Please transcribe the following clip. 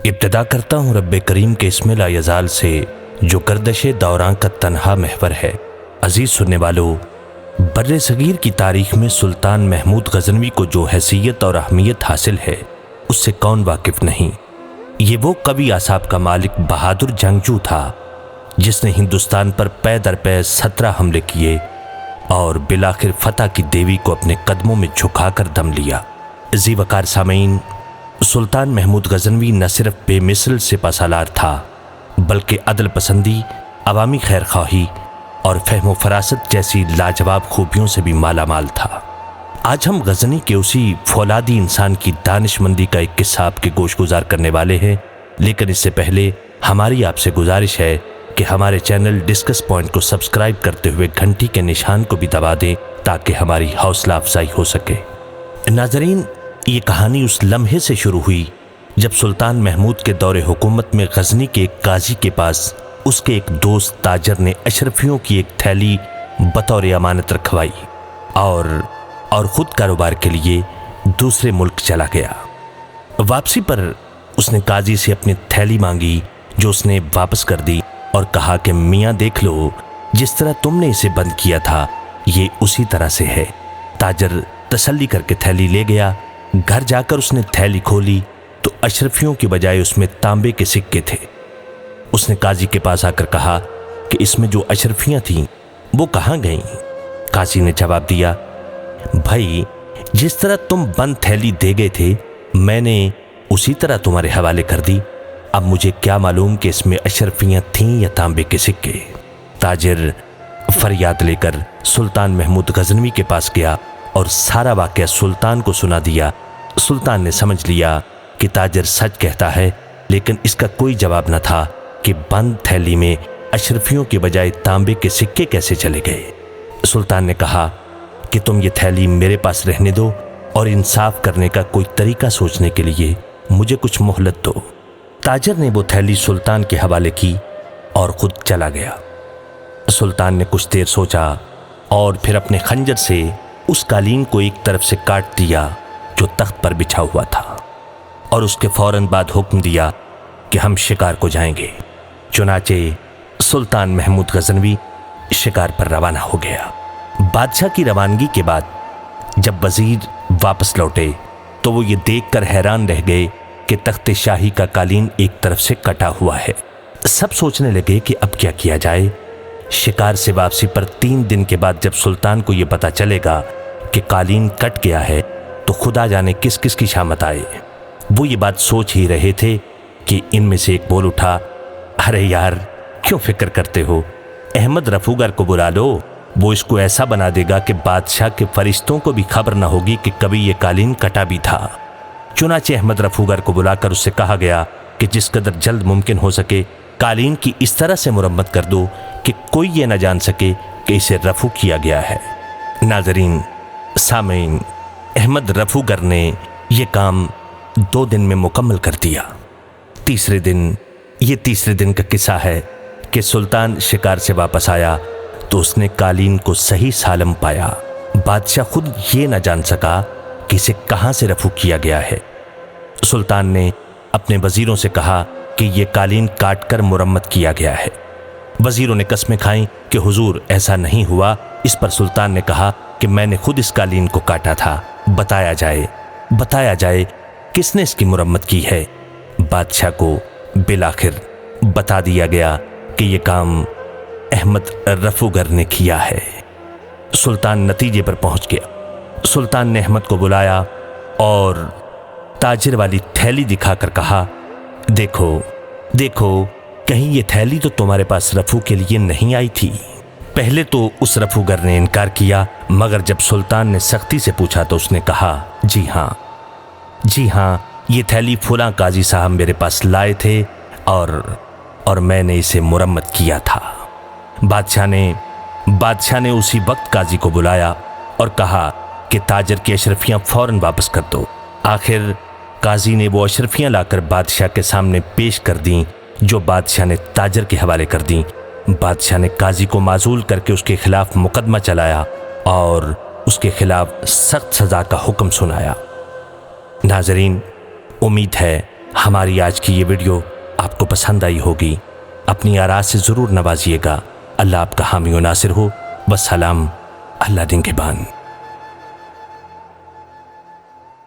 ابتدا کرتا ہوں رب کریم کے اسم لا یزال سے جو گردش دوران کا تنہا محور ہے۔ عزیز سننے والو، بر صغیر کی تاریخ میں سلطان محمود غزنوی کو جو حیثیت اور اہمیت حاصل ہے اس سے کون واقف نہیں۔ یہ وہ قوی اعصاب کا مالک بہادر جنگجو تھا جس نے ہندوستان پر پے در پے 17 حملے کیے اور بالآخر فتح کی دیوی کو اپنے قدموں میں جھکا کر دم لیا۔ ذی وقار سامعین، سلطان محمود غزنوی نہ صرف بے مثل سپہ سالار تھا بلکہ عدل پسندی، عوامی خیر خواہی اور فہم و فراست جیسی لاجواب خوبیوں سے بھی مالا مال تھا۔ آج ہم غزنی کے اسی فولادی انسان کی دانش مندی کا ایک قصہ آپ کے گوش گزار کرنے والے ہیں، لیکن اس سے پہلے ہماری آپ سے گزارش ہے کہ ہمارے چینل ڈسکس پوائنٹ کو سبسکرائب کرتے ہوئے گھنٹی کے نشان کو بھی دبا دیں تاکہ ہماری حوصلہ افزائی ہو سکے۔ ناظرین، یہ کہانی اس لمحے سے شروع ہوئی جب سلطان محمود کے دور حکومت میں غزنی کے ایک قاضی کے پاس اس کے ایک دوست تاجر نے اشرفیوں کی ایک تھیلی بطور امانت رکھوائی اور خود کاروبار کے لیے دوسرے ملک چلا گیا۔ واپسی پر اس نے قاضی سے اپنی تھیلی مانگی جو اس نے واپس کر دی اور کہا کہ میاں دیکھ لو، جس طرح تم نے اسے بند کیا تھا یہ اسی طرح سے ہے۔ تاجر تسلی کر کے تھیلی لے گیا۔ گھر جا کر اس نے تھیلی کھولی تو اشرفیوں کی بجائے اس میں تانبے کے سکے تھے۔ اس نے قاضی کے پاس آ کر کہا کہ اس میں جو اشرفیاں تھیں وہ کہاں گئیں؟ قاضی نے جواب دیا، بھائی جس طرح تم بند تھیلی دے گئے تھے میں نے اسی طرح تمہارے حوالے کر دی، اب مجھے کیا معلوم کہ اس میں اشرفیاں تھیں یا تانبے کے سکے۔ تاجر فریاد لے کر سلطان محمود غزنوی کے پاس گیا اور سارا واقعہ سلطان کو سنا دیا۔ سلطان نے سمجھ لیا کہ تاجر سچ کہتا ہے، لیکن اس کا کوئی جواب نہ تھا کہ بند تھیلی میں اشرفیوں کے بجائے تانبے کے سکے کیسے چلے گئے۔ سلطان نے کہا کہ تم یہ تھیلی میرے پاس رہنے دو اور انصاف کرنے کا کوئی طریقہ سوچنے کے لیے مجھے کچھ مہلت دو۔ تاجر نے وہ تھیلی سلطان کے حوالے کی اور خود چلا گیا۔ سلطان نے کچھ دیر سوچا اور پھر اپنے خنجر سے اس قالین کو ایک طرف سے کاٹ دیا جو تخت پر بچھا ہوا تھا، اور اس کے فوراً بعد حکم دیا کہ ہم شکار کو جائیں گے۔ چنانچہ سلطان محمود غزنوی شکار پر روانہ ہو گیا۔ بادشاہ کی روانگی کے بعد جب وزیر واپس لوٹے تو وہ یہ دیکھ کر حیران رہ گئے کہ تخت شاہی کا قالین ایک طرف سے کٹا ہوا ہے۔ سب سوچنے لگے کہ اب کیا کیا جائے۔ شکار سے واپسی پر 3 دن کے بعد جب سلطان کو یہ پتا چلے گا کہ قالین کٹ گیا ہے تو خدا جانے کس کس کی شامت آئے۔ وہ یہ بات سوچ ہی رہے تھے کہ ان میں سے ایک بول اٹھا، ارے یار کیوں فکر کرتے ہو، احمد رفوگر کو بلا لو، وہ اس کو ایسا بنا دے گا کہ بادشاہ کے فرشتوں کو بھی خبر نہ ہوگی کہ کبھی یہ قالین کٹا بھی تھا۔ چنانچہ احمد رفوگر کو بلا کر اس سے کہا گیا کہ جس قدر جلد ممکن ہو سکے قالین کی اس طرح سے مرمت کر دو کہ کوئی یہ نہ جان سکے کہ اسے رفو کیا گیا ہے۔ ناظرین، سامعین، احمد رفوگر نے یہ کام 2 دن میں مکمل کر دیا۔ تیسرے دن کا قصہ ہے کہ سلطان شکار سے واپس آیا تو اس نے قالین کو صحیح سالم پایا۔ بادشاہ خود یہ نہ جان سکا کہ اسے کہاں سے رفو کیا گیا ہے۔ سلطان نے اپنے وزیروں سے کہا کہ یہ قالین کاٹ کر مرمت کیا گیا ہے۔ وزیروں نے قسمیں کھائیں کہ حضور ایسا نہیں ہوا۔ اس پر سلطان نے کہا کہ میں نے خود اس قالین کو کاٹا تھا، بتایا جائے کس نے اس کی مرمت کی ہے۔ بادشاہ کو بالآخر بتا دیا گیا کہ یہ کام احمد رفوگر نے کیا ہے۔ سلطان نتیجے پر پہنچ گیا۔ سلطان نے احمد کو بلایا اور تاجر والی تھیلی دکھا کر کہا، دیکھو کہیں یہ تھیلی تو تمہارے پاس رفو کے لیے نہیں آئی تھی۔ پہلے تو اس رفوگر نے انکار کیا، مگر جب سلطان نے سختی سے پوچھا تو اس نے کہا، جی ہاں یہ تھیلی فلاں قاضی صاحب میرے پاس لائے تھے اور میں نے اسے مرمت کیا تھا۔ بادشاہ نے اسی وقت قاضی کو بلایا اور کہا کہ تاجر کی اشرفیاں فوراً واپس کر دو۔ آخر قاضی نے وہ اشرفیاں لا کر بادشاہ کے سامنے پیش کر دیں جو بادشاہ نے تاجر کے حوالے کر دیں۔ بادشاہ نے قاضی کو معزول کر کے اس کے خلاف مقدمہ چلایا اور اس کے خلاف سخت سزا کا حکم سنایا۔ ناظرین، امید ہے ہماری آج کی یہ ویڈیو آپ کو پسند آئی ہوگی، اپنی آراء سے ضرور نوازیے گا۔ اللہ آپ کا حامی و ناصر ہو۔ والسلام، اللہ نگہبان۔